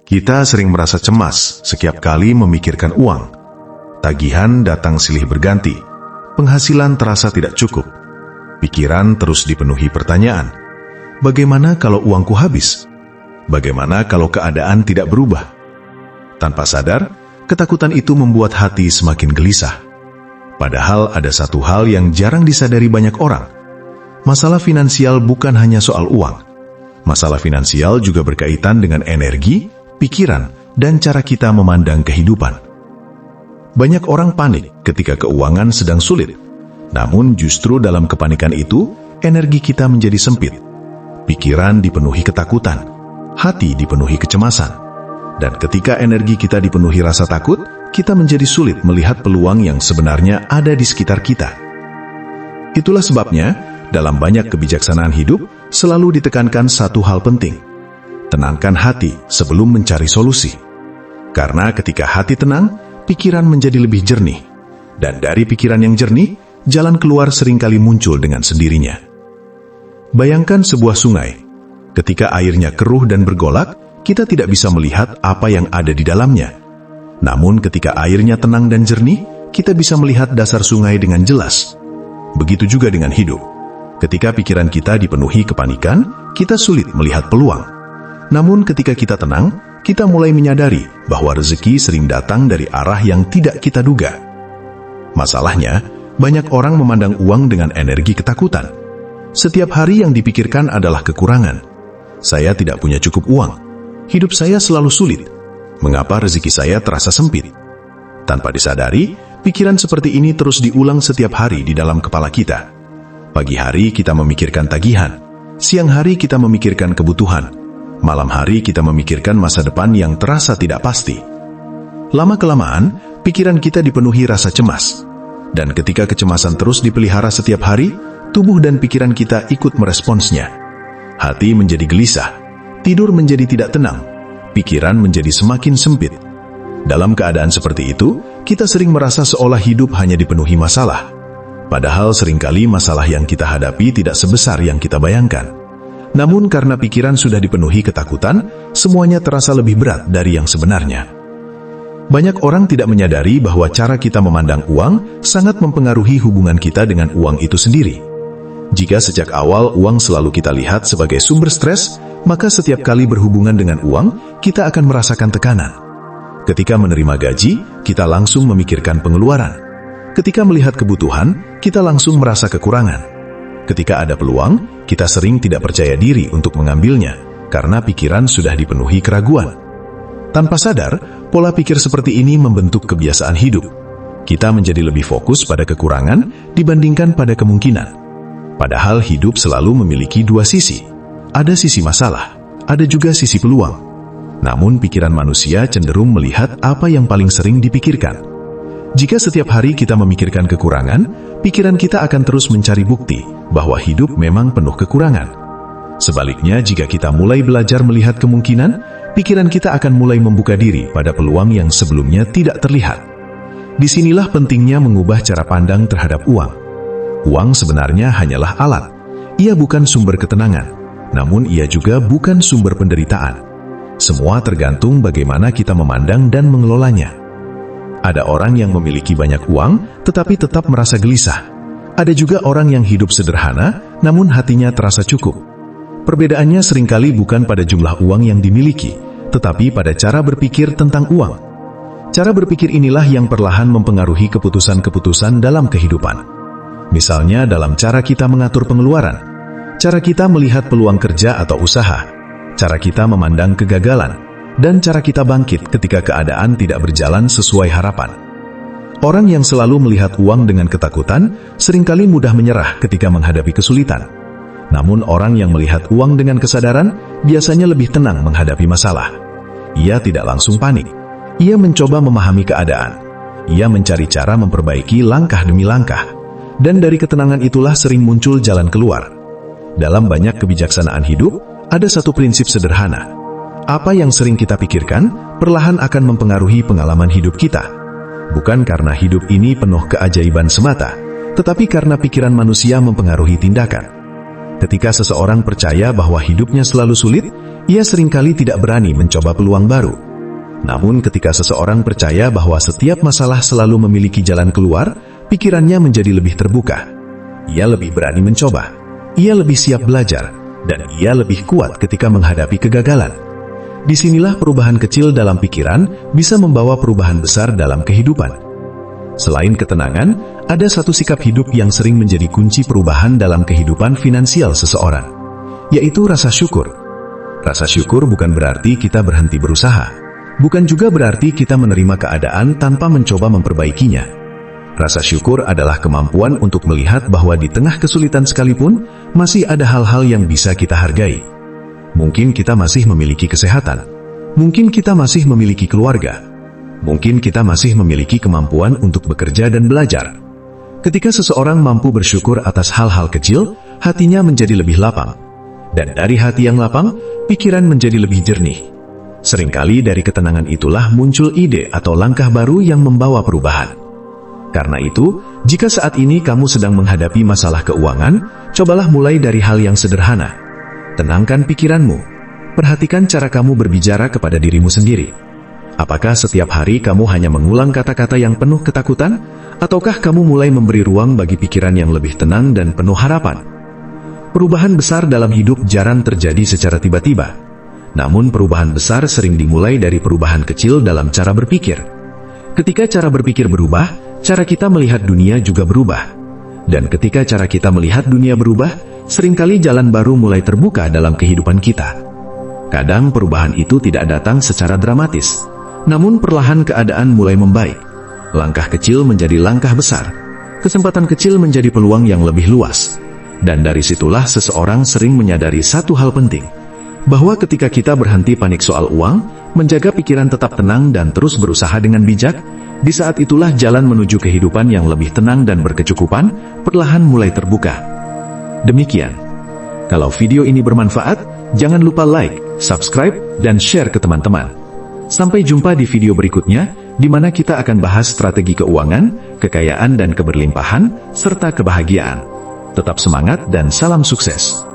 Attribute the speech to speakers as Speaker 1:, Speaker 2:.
Speaker 1: Kita sering merasa cemas setiap kali memikirkan uang. Tagihan datang silih berganti, penghasilan terasa tidak cukup. Pikiran terus dipenuhi pertanyaan. Bagaimana kalau uangku habis? Bagaimana kalau keadaan tidak berubah? Tanpa sadar, ketakutan itu membuat hati semakin gelisah. Padahal ada satu hal yang jarang disadari banyak orang. Masalah finansial bukan hanya soal uang. Masalah finansial juga berkaitan dengan energi, pikiran, dan cara kita memandang kehidupan. Banyak orang panik ketika keuangan sedang sulit. Namun justru dalam kepanikan itu, energi kita menjadi sempit. Pikiran dipenuhi ketakutan, hati dipenuhi kecemasan. Dan ketika energi kita dipenuhi rasa takut, kita menjadi sulit melihat peluang yang sebenarnya ada di sekitar kita. Itulah sebabnya, dalam banyak kebijaksanaan hidup, selalu ditekankan satu hal penting. Tenangkan hati sebelum mencari solusi. Karena ketika hati tenang, pikiran menjadi lebih jernih. Dan dari pikiran yang jernih, jalan keluar seringkali muncul dengan sendirinya. Bayangkan sebuah sungai. Ketika airnya keruh dan bergolak, kita tidak bisa melihat apa yang ada di dalamnya. Namun ketika airnya tenang dan jernih, kita bisa melihat dasar sungai dengan jelas. Begitu juga dengan hidup. Ketika pikiran kita dipenuhi kepanikan, kita sulit melihat peluang. Namun ketika kita tenang, kita mulai menyadari bahwa rezeki sering datang dari arah yang tidak kita duga. Masalahnya, banyak orang memandang uang dengan energi ketakutan. Setiap hari yang dipikirkan adalah kekurangan. Saya tidak punya cukup uang. Hidup saya selalu sulit. Mengapa rezeki saya terasa sempit? Tanpa disadari, pikiran seperti ini terus diulang setiap hari di dalam kepala kita. Pagi hari kita memikirkan tagihan. Siang hari kita memikirkan kebutuhan. Malam hari kita memikirkan masa depan yang terasa tidak pasti. Lama-kelamaan, pikiran kita dipenuhi rasa cemas. Dan ketika kecemasan terus dipelihara setiap hari, tubuh dan pikiran kita ikut meresponsnya. Hati menjadi gelisah, tidur menjadi tidak tenang, pikiran menjadi semakin sempit. Dalam keadaan seperti itu, kita sering merasa seolah hidup hanya dipenuhi masalah. Padahal seringkali masalah yang kita hadapi tidak sebesar yang kita bayangkan. Namun karena pikiran sudah dipenuhi ketakutan, semuanya terasa lebih berat dari yang sebenarnya. Banyak orang tidak menyadari bahwa cara kita memandang uang sangat mempengaruhi hubungan kita dengan uang itu sendiri. Jika sejak awal uang selalu kita lihat sebagai sumber stres, maka setiap kali berhubungan dengan uang, kita akan merasakan tekanan. Ketika menerima gaji, kita langsung memikirkan pengeluaran. Ketika melihat kebutuhan, kita langsung merasa kekurangan. Ketika ada peluang, kita sering tidak percaya diri untuk mengambilnya, karena pikiran sudah dipenuhi keraguan. Tanpa sadar, pola pikir seperti ini membentuk kebiasaan hidup. Kita menjadi lebih fokus pada kekurangan dibandingkan pada kemungkinan. Padahal hidup selalu memiliki dua sisi. Ada sisi masalah, ada juga sisi peluang. Namun pikiran manusia cenderung melihat apa yang paling sering dipikirkan. Jika setiap hari kita memikirkan kekurangan, pikiran kita akan terus mencari bukti bahwa hidup memang penuh kekurangan. Sebaliknya, jika kita mulai belajar melihat kemungkinan, pikiran kita akan mulai membuka diri pada peluang yang sebelumnya tidak terlihat. Disinilah pentingnya mengubah cara pandang terhadap uang. Uang sebenarnya hanyalah alat. Ia bukan sumber ketenangan, namun ia juga bukan sumber penderitaan. Semua tergantung bagaimana kita memandang dan mengelolanya. Ada orang yang memiliki banyak uang, tetapi tetap merasa gelisah. Ada juga orang yang hidup sederhana, namun hatinya terasa cukup. Perbedaannya seringkali bukan pada jumlah uang yang dimiliki, tetapi pada cara berpikir tentang uang. Cara berpikir inilah yang perlahan mempengaruhi keputusan-keputusan dalam kehidupan. Misalnya dalam cara kita mengatur pengeluaran, cara kita melihat peluang kerja atau usaha, cara kita memandang kegagalan, dan cara kita bangkit ketika keadaan tidak berjalan sesuai harapan. Orang yang selalu melihat uang dengan ketakutan seringkali mudah menyerah ketika menghadapi kesulitan. Namun orang yang melihat uang dengan kesadaran biasanya lebih tenang menghadapi masalah. Ia tidak langsung panik. Ia mencoba memahami keadaan. Ia mencari cara memperbaiki langkah demi langkah. Dan dari ketenangan itulah sering muncul jalan keluar. Dalam banyak kebijaksanaan hidup, ada satu prinsip sederhana. Apa yang sering kita pikirkan, perlahan akan mempengaruhi pengalaman hidup kita. Bukan karena hidup ini penuh keajaiban semata, tetapi karena pikiran manusia mempengaruhi tindakan. Ketika seseorang percaya bahwa hidupnya selalu sulit, ia seringkali tidak berani mencoba peluang baru. Namun ketika seseorang percaya bahwa setiap masalah selalu memiliki jalan keluar, pikirannya menjadi lebih terbuka. Ia lebih berani mencoba, ia lebih siap belajar, dan ia lebih kuat ketika menghadapi kegagalan. Disinilah perubahan kecil dalam pikiran bisa membawa perubahan besar dalam kehidupan. Selain ketenangan, ada satu sikap hidup yang sering menjadi kunci perubahan dalam kehidupan finansial seseorang, yaitu rasa syukur. Rasa syukur bukan berarti kita berhenti berusaha, bukan juga berarti kita menerima keadaan tanpa mencoba memperbaikinya. Rasa syukur adalah kemampuan untuk melihat bahwa di tengah kesulitan sekalipun, masih ada hal-hal yang bisa kita hargai. Mungkin kita masih memiliki kesehatan, mungkin kita masih memiliki keluarga, mungkin kita masih memiliki kemampuan untuk bekerja dan belajar. Ketika seseorang mampu bersyukur atas hal-hal kecil, hatinya menjadi lebih lapang. Dan dari hati yang lapang, pikiran menjadi lebih jernih. Seringkali dari ketenangan itulah muncul ide atau langkah baru yang membawa perubahan. Karena itu, jika saat ini kamu sedang menghadapi masalah keuangan, cobalah mulai dari hal yang sederhana. Tenangkan pikiranmu. Perhatikan cara kamu berbicara kepada dirimu sendiri. Apakah setiap hari kamu hanya mengulang kata-kata yang penuh ketakutan? Ataukah kamu mulai memberi ruang bagi pikiran yang lebih tenang dan penuh harapan? Perubahan besar dalam hidup jarang terjadi secara tiba-tiba. Namun perubahan besar sering dimulai dari perubahan kecil dalam cara berpikir. Ketika cara berpikir berubah, cara kita melihat dunia juga berubah. Dan ketika cara kita melihat dunia berubah, seringkali jalan baru mulai terbuka dalam kehidupan kita. Kadang perubahan itu tidak datang secara dramatis. Namun perlahan keadaan mulai membaik. Langkah kecil menjadi langkah besar. Kesempatan kecil menjadi peluang yang lebih luas. Dan dari situlah seseorang sering menyadari satu hal penting. Bahwa ketika kita berhenti panik soal uang, menjaga pikiran tetap tenang dan terus berusaha dengan bijak, di saat itulah jalan menuju kehidupan yang lebih tenang dan berkecukupan, perlahan mulai terbuka. Demikian. Kalau video ini bermanfaat, jangan lupa like, subscribe, dan share ke teman-teman. Sampai jumpa di video berikutnya, di mana kita akan bahas strategi keuangan, kekayaan dan keberlimpahan, serta kebahagiaan. Tetap semangat dan salam sukses.